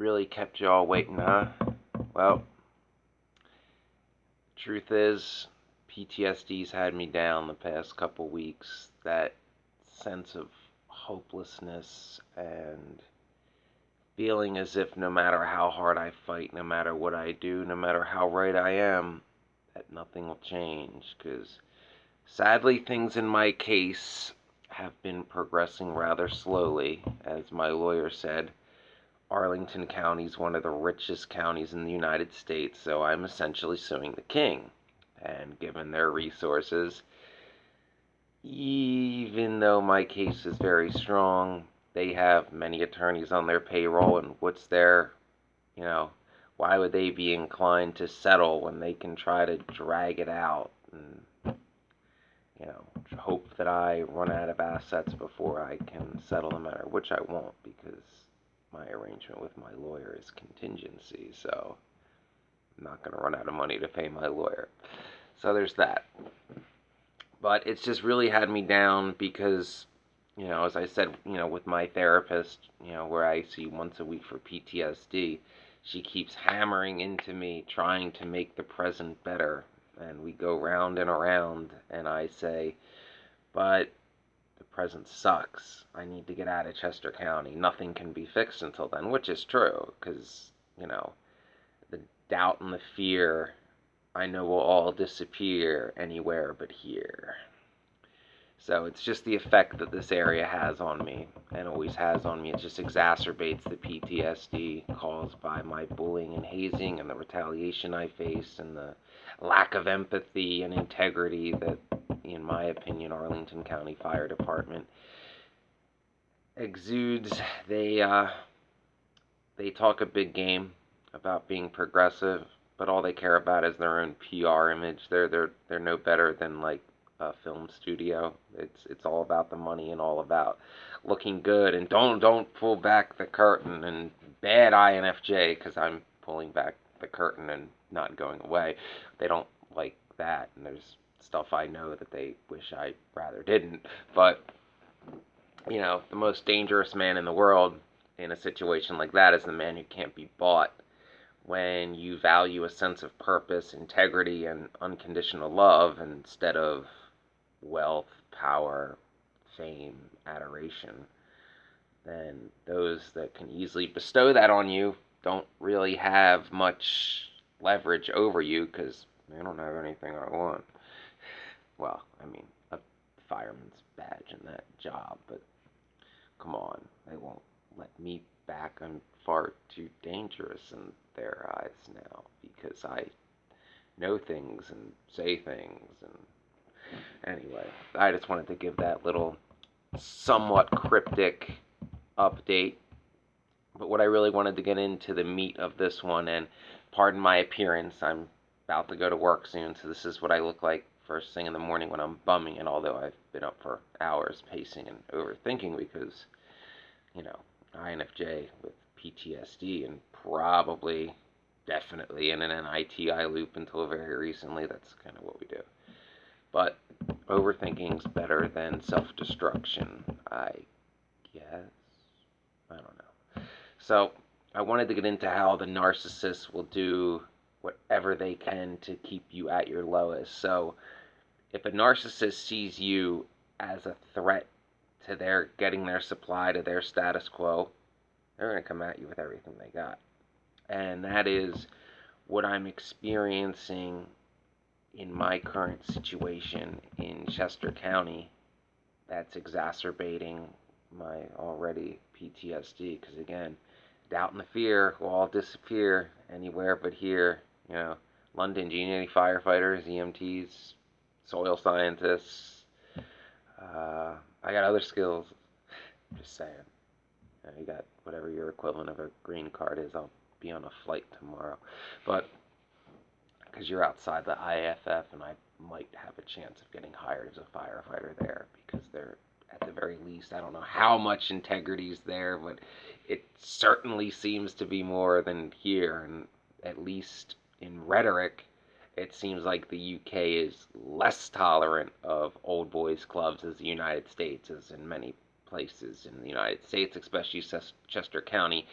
Really kept you all waiting, huh? Well, truth is, PTSD's had me down the past couple weeks. That sense of hopelessness and feeling as if no matter how hard I fight, no matter what I do, no matter how right I am, that nothing will change. Because sadly, things in my case have been progressing rather slowly. As my lawyer said, Arlington County is one of the richest counties in the United States, so I'm essentially suing the king. And given their resources, even though my case is very strong, they have many attorneys on their payroll, and you know, why would they be inclined to settle when they can try to drag it out and, hope that I run out of assets before I can settle the matter, which I won't because my arrangement with my lawyer is contingency, so I'm not going to run out of money to pay my lawyer. So there's that. But it's just really had me down because, as I said, with my therapist, where I see once a week for PTSD, she keeps hammering into me, trying to make the present better. And we go round and around, and I say, but the present sucks. I need to get out of Chester County. Nothing can be fixed until then, which is true, because, the doubt and the fear I know will all disappear anywhere but here. So it's just the effect that this area has on me, and always has on me. It just exacerbates the PTSD caused by my bullying and hazing and the retaliation I face and the lack of empathy and integrity that, in my opinion, Arlington County Fire Department exudes. They talk a big game about being progressive, but all they care about is their own PR image. They're no better than like a film studio. It's all about the money and all about looking good. And don't pull back the curtain. And bad INFJ, because I'm pulling back the curtain and not going away. They don't like that. And there's stuff I know that they wish I rather didn't. But the most dangerous man in the world in a situation like that is the man who can't be bought. When you value a sense of purpose, integrity, and unconditional love instead of wealth, power, fame, adoration, then those that can easily bestow that on you don't really have much leverage over you because they don't have anything I want. Well, I mean, a fireman's badge in that job, but come on, they won't let me back. I'm far too dangerous in their eyes now because I know things and say things. And anyway, I just wanted to give that little somewhat cryptic update. But what I really wanted to get into the meat of this one, and pardon my appearance, I'm about to go to work soon, so this is what I look like first thing in the morning when I'm bumming, and although I've been up for hours pacing and overthinking because, INFJ with PTSD and probably, definitely in an NITI loop until very recently, that's kind of what we do. But overthinking's better than self-destruction, I guess. I don't know. So I wanted to get into how the narcissist will do whatever they can to keep you at your lowest. So if a narcissist sees you as a threat to their getting their supply to their status quo, they're going to come at you with everything they got. And that is what I'm experiencing in my current situation in Chester County that's exacerbating my already PTSD. Because again, doubt and the fear will all disappear anywhere but here. London, do you need any firefighters, EMTs, soil scientists? I got other skills. Just saying. You got whatever your equivalent of a green card is. I'll be on a flight tomorrow. But because you're outside the IFF, and I might have a chance of getting hired as a firefighter there because they're, at the very least, I don't know how much integrity is there, but it certainly seems to be more than here, and at least in rhetoric, it seems like the UK is less tolerant of old boys clubs as the United States is in many places in the United States, especially Chester County.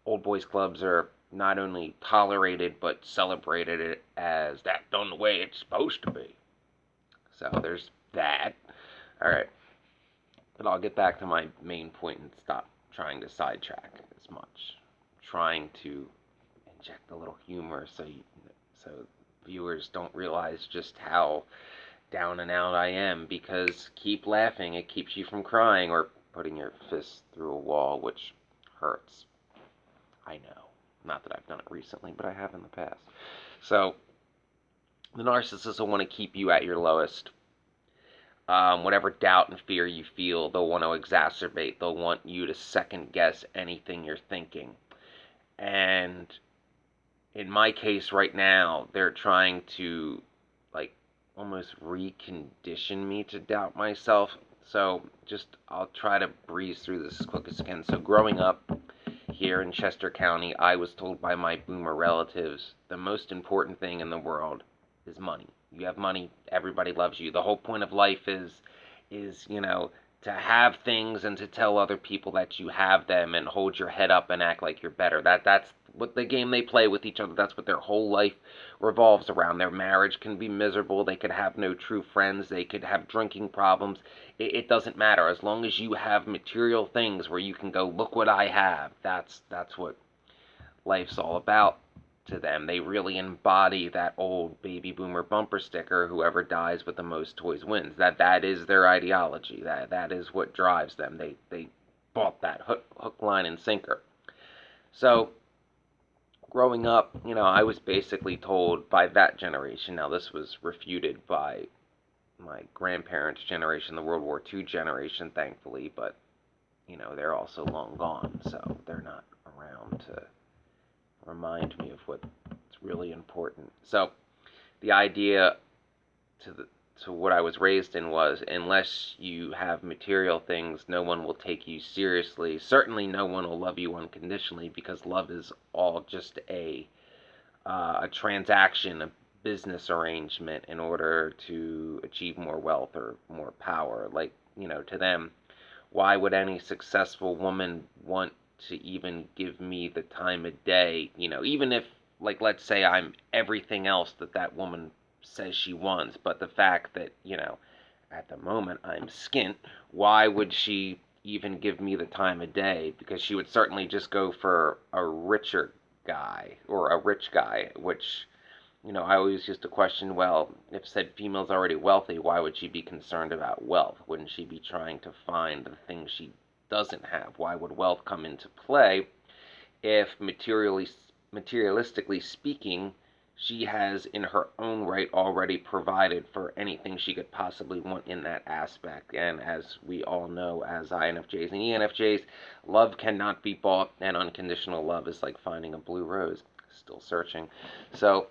old boys clubs are not only tolerated but celebrated as that done the way it's supposed to be. So there's that. All right, but I'll get back to my main point and stop trying to sidetrack as much. Trying to inject a little humor so viewers don't realize just how down and out I am, because keep laughing, it keeps you from crying or putting your fist through a wall, which hurts. I know. Not that I've done it recently, but I have in the past. So, the narcissist will want to keep you at your lowest. Whatever doubt and fear you feel, they'll want to exacerbate. They'll want you to second guess anything you're thinking. And in my case right now, they're trying to, like, almost recondition me to doubt myself. So I'll try to breeze through this as quick as I can. So growing up here in Chester County, I was told by my boomer relatives the most important thing in the world is money. You have money, everybody loves you. The whole point of life is to have things and to tell other people that you have them and hold your head up and act like you're better. That's what the game they play with each other. That's what their whole life revolves around. Their marriage can be miserable. They could have no true friends. They could have drinking problems. It doesn't matter. As long as you have material things where you can go, look what I have. That's what life's all about to them. They really embody that old baby boomer bumper sticker, whoever dies with the most toys wins. That is their ideology. That is what drives them. They bought that hook, line, and sinker. So growing up, I was basically told by that generation. Now this was refuted by my grandparents' generation, the World War II generation, thankfully, but they're also long gone, so they're not around to remind me of what's really important. So the idea to what I was raised in was, unless you have material things, no one will take you seriously. Certainly no one will love you unconditionally, because love is all just a transaction, a business arrangement in order to achieve more wealth or more power. Like, to them, why would any successful woman want to even give me the time of day? Even if, like, let's say I'm everything else that woman says she wants, but the fact that, at the moment I'm skint, why would she even give me the time of day? Because she would certainly just go for a richer guy or a rich guy, which, I always used to question, well, if said female's already wealthy, why would she be concerned about wealth? Wouldn't she be trying to find the things she doesn't have? Why would wealth come into play if materialistically speaking, she has in her own right already provided for anything she could possibly want in that aspect? And as we all know, as INFJs and ENFJs, love cannot be bought, and unconditional love is like finding a blue rose. Still searching. So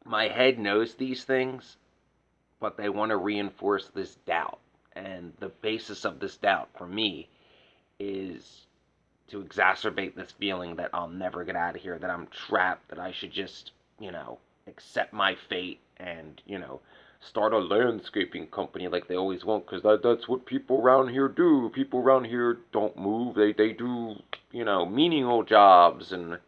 my head knows these things, but they want to reinforce this doubt. And the basis of this doubt for me is to exacerbate this feeling that I'll never get out of here, that I'm trapped, that I should just, accept my fate and, start a landscaping company like they always want, because that's what people around here do. People around here don't move. They do, menial jobs and,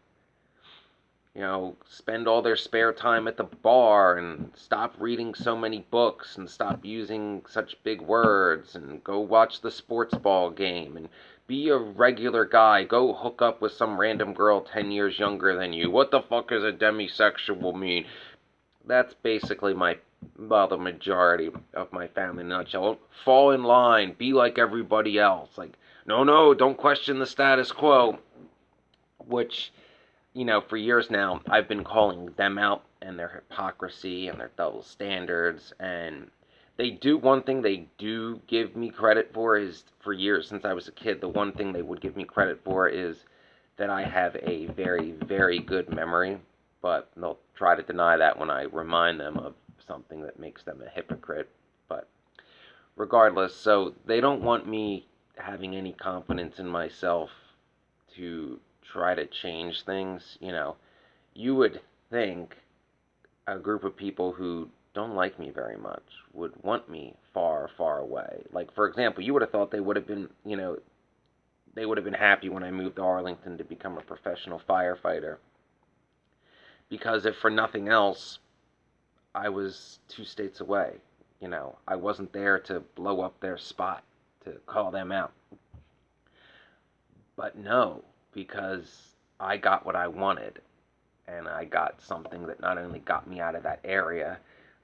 spend all their spare time at the bar and stop reading so many books and stop using such big words and go watch the sports ball game and be a regular guy. Go hook up with some random girl 10 years younger than you. What the fuck is a demisexual mean? That's basically the majority of my family in a nutshell. Fall in line. Be like everybody else. Like, no, don't question the status quo. Which, for years now, I've been calling them out and their hypocrisy and their double standards. And one thing they do give me credit for is, for years since I was a kid, the one thing they would give me credit for is that I have a very, very good memory. But they'll try to deny that when I remind them of something that makes them a hypocrite. But regardless, so they don't want me having any confidence in myself to try to change things. You would think a group of people who don't like me very much would want me far, far away. Like, for example, you would have thought they would have been, they would have been happy when I moved to Arlington to become a professional firefighter. Because if for nothing else, I was 2 states away. I wasn't there to blow up their spot, to call them out. But no, because I got what I wanted, and I got something that not only got me out of that area,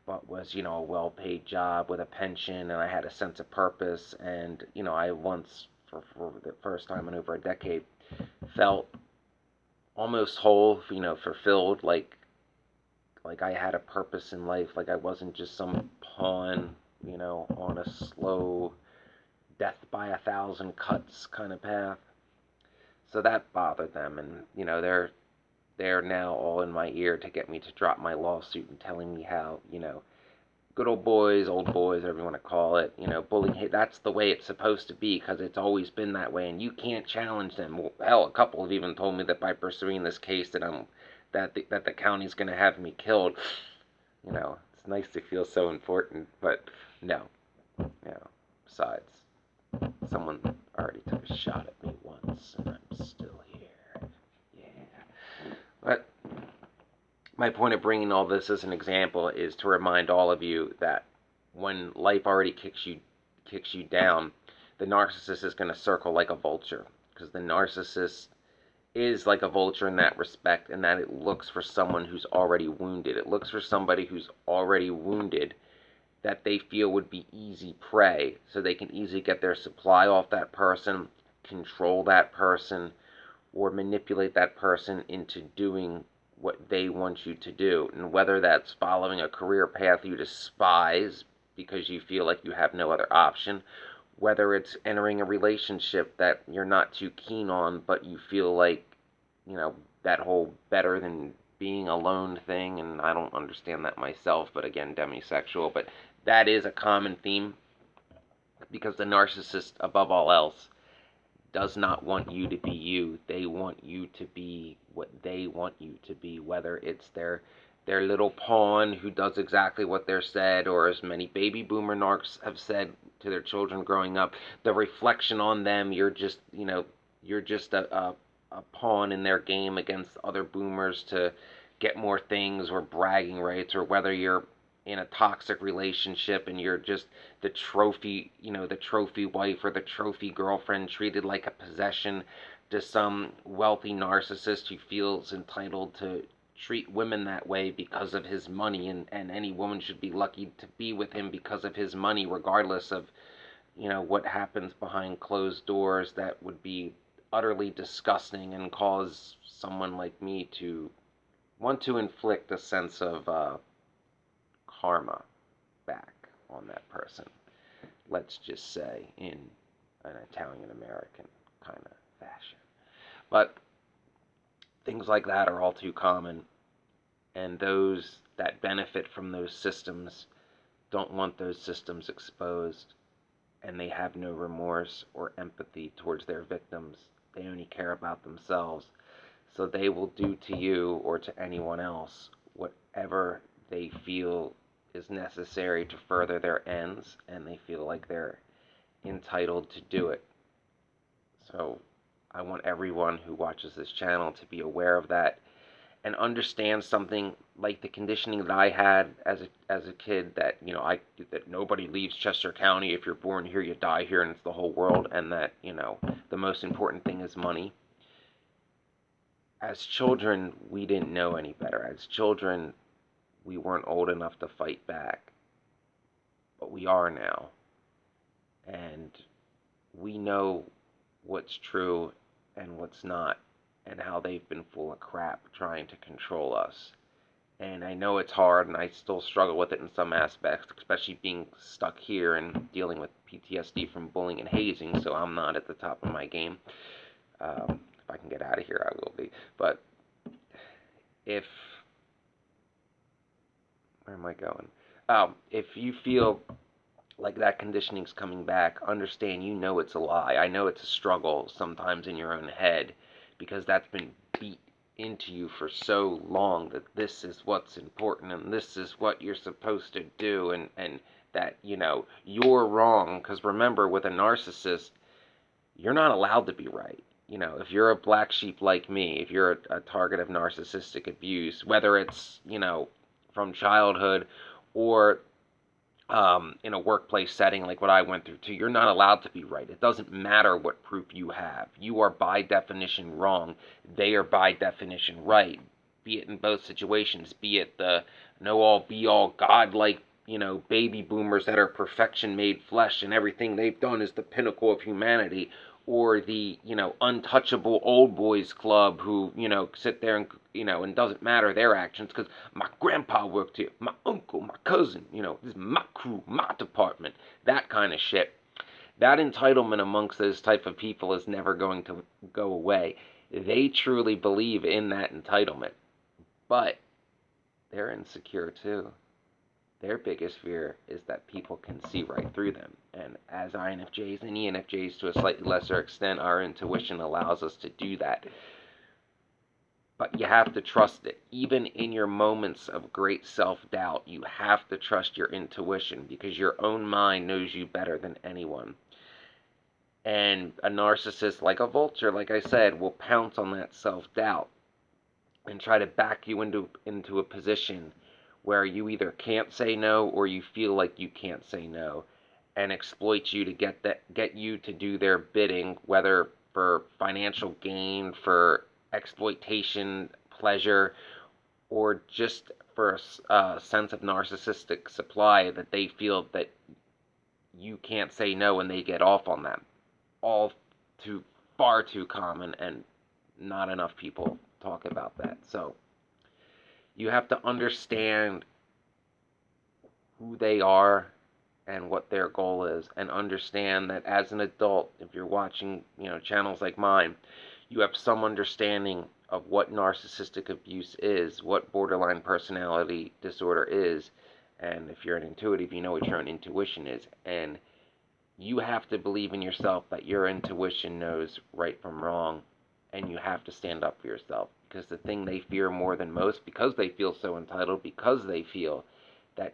but was, a well-paid job with a pension, and I had a sense of purpose. And, I once, for the first time in over a decade, felt almost whole, fulfilled, like I had a purpose in life, like I wasn't just some pawn, on a slow death by 1,000 cuts kind of path. So that bothered them, and they're now all in my ear to get me to drop my lawsuit and telling me how, good old boys, old boys, whatever you want to call it, bullying, that's the way it's supposed to be because it's always been that way, and you can't challenge them. Well, hell, a couple have even told me that by pursuing this case that the county's going to have me killed. It's nice to feel so important, but no. Besides, someone already took a shot at me once, and I'm still here. Yeah. But my point of bringing all this as an example is to remind all of you that when life already kicks you down, the narcissist is going to circle like a vulture, because the narcissist is like a vulture in that respect, in that it looks for someone who's already wounded. It looks for somebody who's already wounded that they feel would be easy prey, so they can easily get their supply off that person, control that person, or manipulate that person into doing what they want you to do. And whether that's following a career path you despise because you feel like you have no other option, whether it's entering a relationship that you're not too keen on, but you feel like, that whole better than being alone thing, and I don't understand that myself, but again, demisexual, but that is a common theme, because the narcissist, above all else, does not want you to be you. They want you to be what they want you to be, whether it's their little pawn who does exactly what they're said, or as many baby boomer narcs have said to their children growing up, the reflection on them, you're just a pawn in their game against other boomers to get more things or bragging rights, or whether you're in a toxic relationship and you're just the trophy wife or the trophy girlfriend treated like a possession to some wealthy narcissist who feels entitled to treat women that way because of his money, and any woman should be lucky to be with him because of his money, regardless of, what happens behind closed doors. That would be utterly disgusting and cause someone like me to want to inflict a sense of karma back on that person. Let's just say in an Italian American kind of fashion. But things like that are all too common, and those that benefit from those systems don't want those systems exposed, and they have no remorse or empathy towards their victims. They only care about themselves. So they will do to you or to anyone else whatever they feel is necessary to further their ends, and they feel like they're entitled to do it. So I want everyone who watches this channel to be aware of that and understand something like the conditioning that I had as a kid, that that nobody leaves Chester County. If you're born here, you die here, and it's the whole world, and that the most important thing is money. As children, we didn't know any better. As children, we weren't old enough to fight back, but we are now, and we know what's true and what's not, and how they've been full of crap trying to control us. And I know it's hard, and I still struggle with it in some aspects, especially being stuck here and dealing with PTSD from bullying and hazing, so I'm not at the top of my game. If I can get out of here, I will be. But if... where am I going? If you feel like that conditioning's coming back, understand it's a lie. I know it's a struggle sometimes in your own head, because that's been beat into you for so long, that this is what's important and this is what you're supposed to do, and that you're wrong. Because remember, with a narcissist, you're not allowed to be right. You know, if you're a black sheep like me, if you're a target of narcissistic abuse, whether it's, from childhood or in a workplace setting like what I went through too, you're not allowed to be right. It doesn't matter what proof you have. You are by definition wrong. They are by definition right. Be it in both situations, be it the know all be all godlike, baby boomers that are perfection made flesh and everything they've done is the pinnacle of humanity, or the, untouchable old boys club who, sit there and, and doesn't matter their actions because my grandpa worked here, my uncle, my cousin, this is my crew, my department, that kind of shit. That entitlement amongst those type of people is never going to go away. They truly believe in that entitlement, but they're insecure too. Their biggest fear is that people can see right through them. And as INFJs and ENFJs to a slightly lesser extent, our intuition allows us to do that. But you have to trust it. Even in your moments of great self-doubt, you have to trust your intuition because your own mind knows you better than anyone. And a narcissist, like a vulture, like I said, will pounce on that self-doubt and try to back you into a position where you either can't say no or you feel like you can't say no, and exploit you to get you to do their bidding, whether for financial gain, for exploitation, pleasure, or just for a sense of narcissistic supply that they feel that you can't say no and they get off on that. All too far too common, and not enough people talk about that. So you have to understand who they are and what their goal is, and understand that as an adult, if you're watching, channels like mine, you have some understanding of what narcissistic abuse is, what borderline personality disorder is, and if you're an intuitive, you know what your own intuition is, and you have to believe in yourself that your intuition knows right from wrong, and you have to stand up for yourself, because the thing they fear more than most, because they feel so entitled, because they feel that,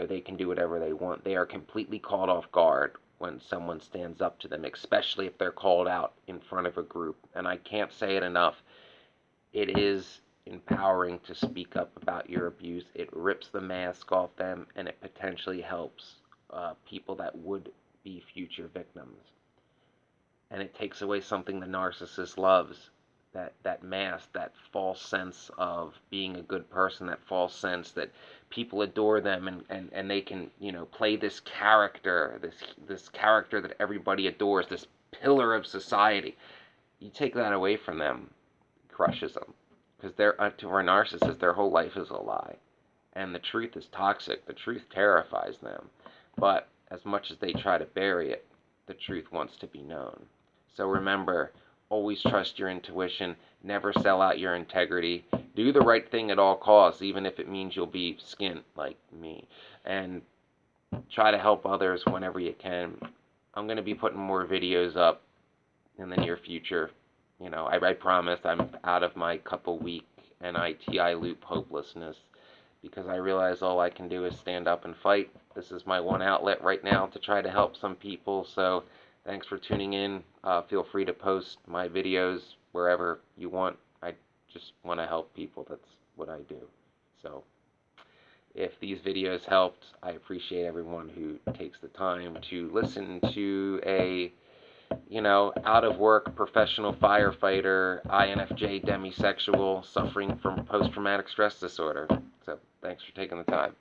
they can do whatever they want, they are completely caught off guard when someone stands up to them, especially if they're called out in front of a group. And I can't say it enough, it is empowering to speak up about your abuse. It rips the mask off them, and it potentially helps people that would be future victims. And it takes away something the narcissist loves, that mask, that false sense of being a good person, that false sense that people adore them, and they can, play this character, this character that everybody adores, this pillar of society. You take that away from them, it crushes them. Because they're, to our narcissists, their whole life is a lie. And the truth is toxic. The truth terrifies them. But as much as they try to bury it, the truth wants to be known. So remember, always trust your intuition, never sell out your integrity, do the right thing at all costs, even if it means you'll be skint like me, and try to help others whenever you can. I'm going to be putting more videos up in the near future. I promise I'm out of my couple week NITI loop hopelessness, because I realize all I can do is stand up and fight. This is my one outlet right now to try to help some people. So thanks for tuning in. Feel free to post my videos wherever you want. I just want to help people. That's what I do. So if these videos helped, I appreciate everyone who takes the time to listen to a, out of work professional firefighter, INFJ demisexual suffering from post-traumatic stress disorder. So thanks for taking the time.